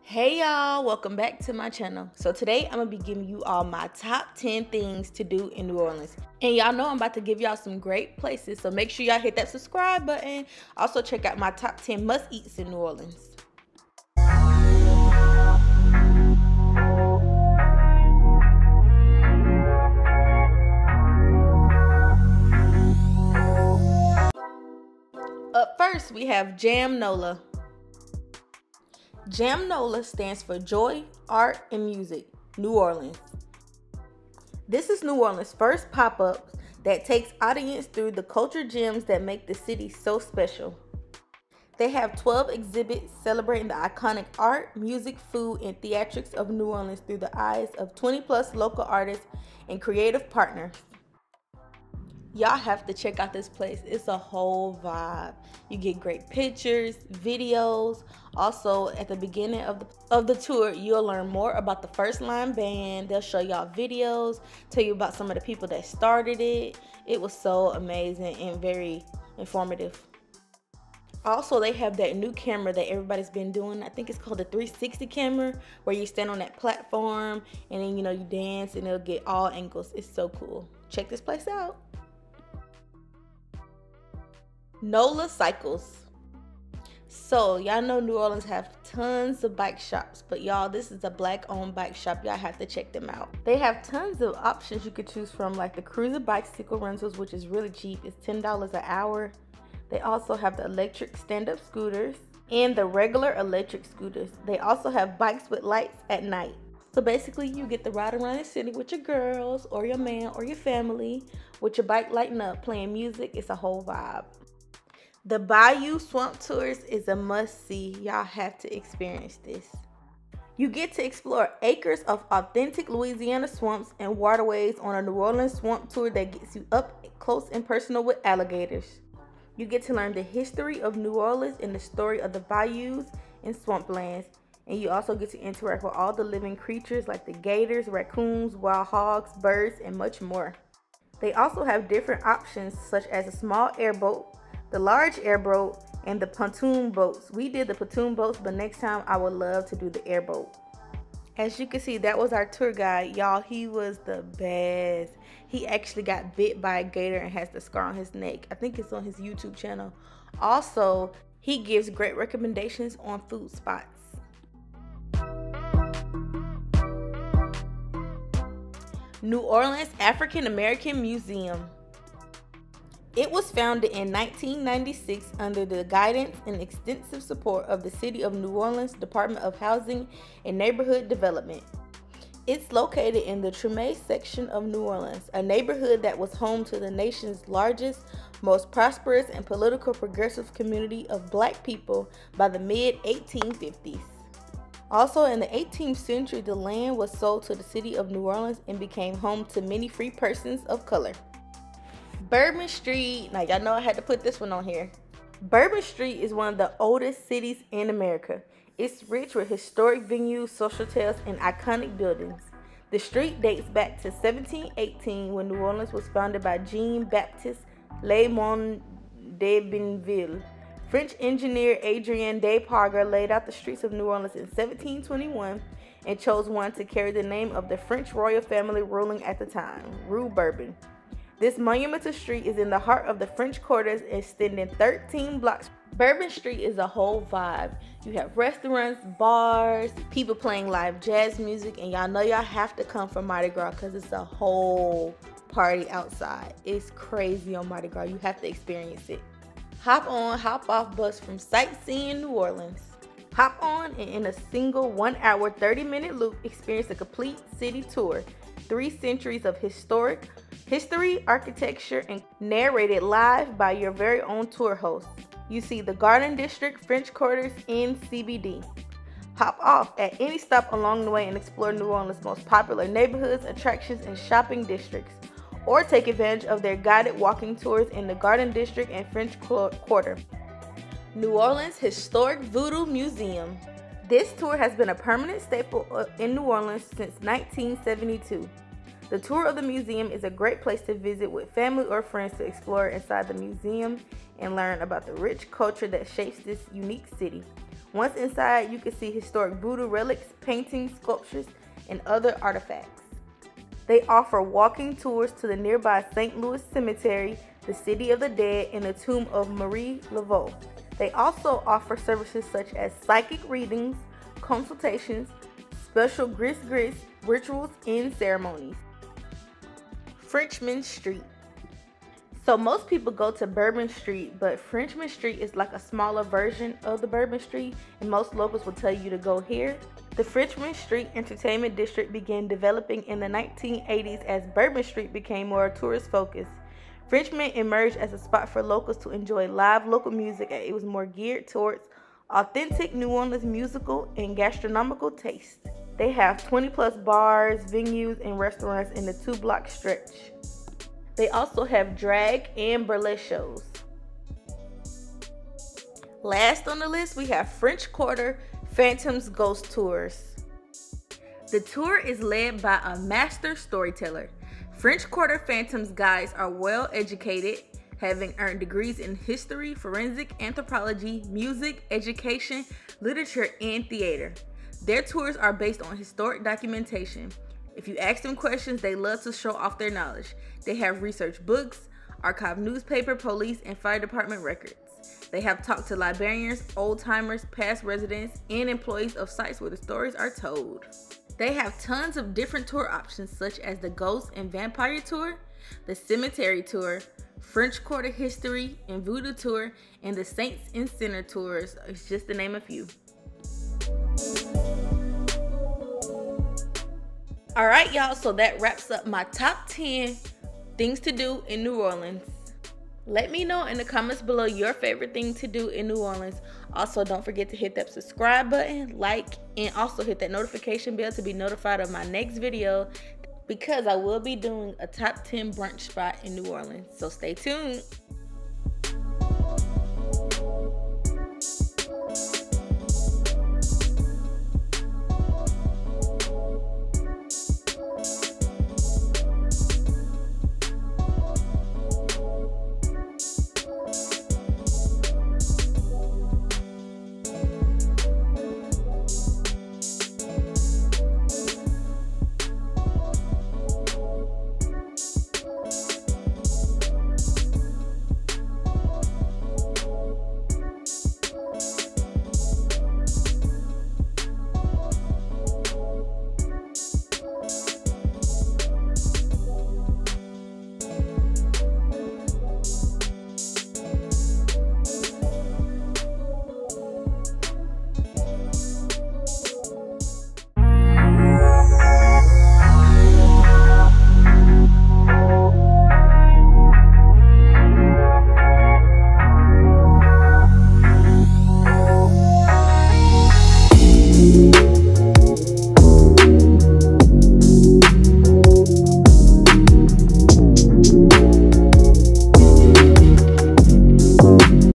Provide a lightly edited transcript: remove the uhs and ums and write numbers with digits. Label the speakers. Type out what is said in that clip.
Speaker 1: Hey y'all, welcome back to my channel. So today I'm gonna be giving you all my top 10 things to do in New Orleans. And y'all know I'm about to give y'all some great places, so make sure y'all hit that subscribe button. Also check out my top 10 must-eats in New Orleans. Up first, we have Jam NOLA. Jam NOLA stands for Joy, Art, and Music, New Orleans. This is New Orleans' first pop-up that takes audience through the culture gems that make the city so special. They have 12 exhibits celebrating the iconic art, music, food, and theatrics of New Orleans through the eyes of 20+ local artists and creative partners. Y'all have to check out this place. It's a whole vibe. You get great pictures, videos. Also, at the beginning of the tour, you'll learn more about the First Line Band. They'll show y'all videos, tell you about some of the people that started it. It was so amazing and very informative. Also, they have that new camera that everybody's been doing. I think it's called the 360 camera, where you stand on that platform and then, you dance and it'll get all angles. It's so cool. Check this place out. NOLA Cycles. So y'all know New Orleans have tons of bike shops, but y'all, this is a black-owned bike shop. Y'all have to check them out. They have tons of options you could choose from, like the cruiser bicycle rentals, which is really cheap. It's $10 an hour. They also have the electric stand-up scooters and the regular electric scooters. They also have bikes with lights at night. So basically, you get to ride around the city with your girls or your man or your family with your bike lighting up, playing music. It's a whole vibe. The Bayou Swamp Tours is a must-see. Y'all have to experience this. You get to explore acres of authentic Louisiana swamps and waterways on a New Orleans swamp tour that gets you up close and personal with alligators. You get to learn the history of New Orleans and the story of the bayous and swamplands. And you also get to interact with all the living creatures like the gators, raccoons, wild hogs, birds, and much more. They also have different options such as a small airboat, the large airboat, and the pontoon boats. We did the pontoon boats, but next time I would love to do the airboat. As you can see, that was our tour guide. Y'all, he was the best. He actually got bit by a gator and has the scar on his neck. I think it's on his YouTube channel. Also, he gives great recommendations on food spots. New Orleans African-American Museum. It was founded in 1996 under the guidance and extensive support of the City of New Orleans Department of Housing and Neighborhood Development. It's located in the Treme section of New Orleans, a neighborhood that was home to the nation's largest, most prosperous, and political progressive community of Black people by the mid-1850s. Also, in the 18th century, the land was sold to the City of New Orleans and became home to many free persons of color. Bourbon Street. Now, y'all know I had to put this one on here. Bourbon Street is one of the oldest cities in America. It's rich with historic venues, social tales, and iconic buildings. The street dates back to 1718 when New Orleans was founded by Jean-Baptiste Le de Bienville. French engineer Adrien de Parga laid out the streets of New Orleans in 1721 and chose one to carry the name of the French royal family ruling at the time, Rue Bourbon. This monumental street is in the heart of the French Quarters, extending 13 blocks. Bourbon Street is a whole vibe. You have restaurants, bars, people playing live jazz music, and y'all know y'all have to come for Mardi Gras because it's a whole party outside. It's crazy on Mardi Gras. You have to experience it. Hop on, hop off bus from sightseeing New Orleans. Hop on and in a single 1 hour, 30-minute loop, experience a complete city tour. 3 centuries of history, architecture, and narrated live by your very own tour host. You see the Garden District, French Quarters, and CBD. Hop off at any stop along the way and explore New Orleans' most popular neighborhoods, attractions, and shopping districts. Or take advantage of their guided walking tours in the Garden District and French Quarter. New Orleans Historic Voodoo Museum. This tour has been a permanent staple in New Orleans since 1972. The tour of the museum is a great place to visit with family or friends to explore inside the museum and learn about the rich culture that shapes this unique city. Once inside, you can see historic voodoo relics, paintings, sculptures, and other artifacts. They offer walking tours to the nearby St. Louis Cemetery, the City of the Dead, and the tomb of Marie Laveau. They also offer services such as psychic readings, consultations, special gris-gris, rituals, and ceremonies. Frenchmen Street. So most people go to Bourbon Street, but Frenchmen Street is like a smaller version of the Bourbon Street, and most locals will tell you to go here. The Frenchmen Street Entertainment District began developing in the 1980s as Bourbon Street became more tourist focused. Frenchmen emerged as a spot for locals to enjoy live local music, and it was more geared towards authentic New Orleans musical and gastronomical taste. They have 20 plus bars, venues, and restaurants in the 2-block stretch. They also have drag and burlesque shows. Last on the list, we have French Quarter Phantoms Ghost Tours. The tour is led by a master storyteller. French Quarter Phantoms guides are well educated, having earned degrees in history, forensic anthropology, music, education, literature, and theater. Their tours are based on historic documentation. If you ask them questions, they love to show off their knowledge. They have research books, archive newspaper, police, and fire department records. They have talked to librarians, old-timers, past residents, and employees of sites where the stories are told. They have tons of different tour options such as the Ghost and Vampire Tour, the Cemetery Tour, French Quarter History and Voodoo Tour, and the Saints and Sinner Tours. It's just to name a few. Alright y'all, so that wraps up my top 10 things to do in New Orleans. Let me know in the comments below your favorite thing to do in New Orleans. Also, don't forget to hit that subscribe button, like, and also hit that notification bell to be notified of my next video, because I will be doing a top 10 brunch spot in New Orleans. So stay tuned.